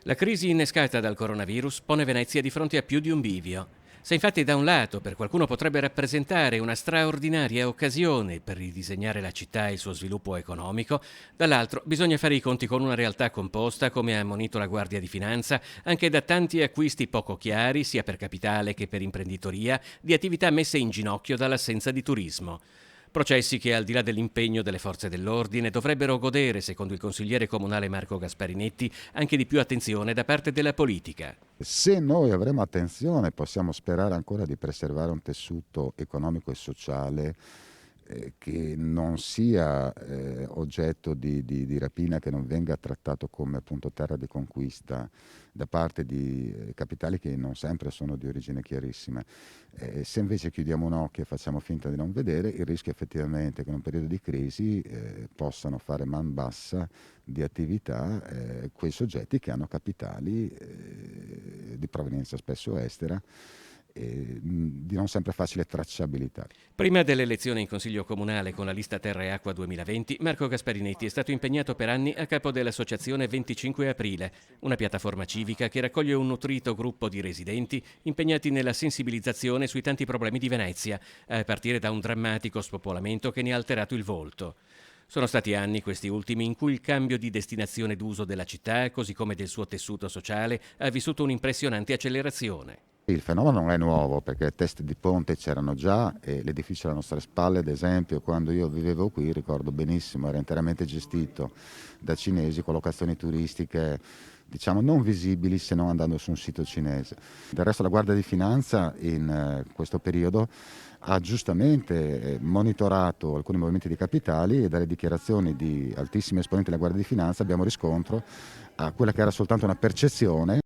La crisi innescata dal coronavirus pone Venezia di fronte a più di un bivio. Se infatti da un lato per qualcuno potrebbe rappresentare una straordinaria occasione per ridisegnare la città e il suo sviluppo economico, dall'altro bisogna fare i conti con una realtà composta, come ha ammonito la Guardia di Finanza, anche da tanti acquisti poco chiari, sia per capitale che per imprenditoria, di attività messe in ginocchio dall'assenza di turismo. Processi che, al di là dell'impegno delle forze dell'ordine, dovrebbero godere, secondo il consigliere comunale Marco Gasparinetti, anche di più attenzione da parte della politica. Se noi avremo attenzione, possiamo sperare ancora di preservare un tessuto economico e sociale che non sia oggetto di rapina, che non venga trattato come appunto terra di conquista da parte di capitali che non sempre sono di origine chiarissima. Se invece chiudiamo un occhio e facciamo finta di non vedere, il rischio effettivamente che in un periodo di crisi possano fare man bassa di attività quei soggetti che hanno capitali di provenienza spesso estera di non sempre facile tracciabilità. Prima delle elezioni in Consiglio Comunale con la lista Terra e Acqua 2020, Marco Gasparinetti è stato impegnato per anni a capo dell'associazione 25 Aprile, una piattaforma civica che raccoglie un nutrito gruppo di residenti impegnati nella sensibilizzazione sui tanti problemi di Venezia, a partire da un drammatico spopolamento che ne ha alterato il volto. Sono stati anni, questi ultimi, in cui il cambio di destinazione d'uso della città, così come del suo tessuto sociale, ha vissuto un'impressionante accelerazione. Il fenomeno non è nuovo perché teste di ponte c'erano già e l'edificio alle nostre spalle, ad esempio, quando io vivevo qui, ricordo benissimo, era interamente gestito da cinesi, collocazioni turistiche diciamo non visibili se non andando su un sito cinese. Del resto la Guardia di Finanza in questo periodo ha giustamente monitorato alcuni movimenti di capitali e dalle dichiarazioni di altissimi esponenti della Guardia di Finanza abbiamo riscontro a quella che era soltanto una percezione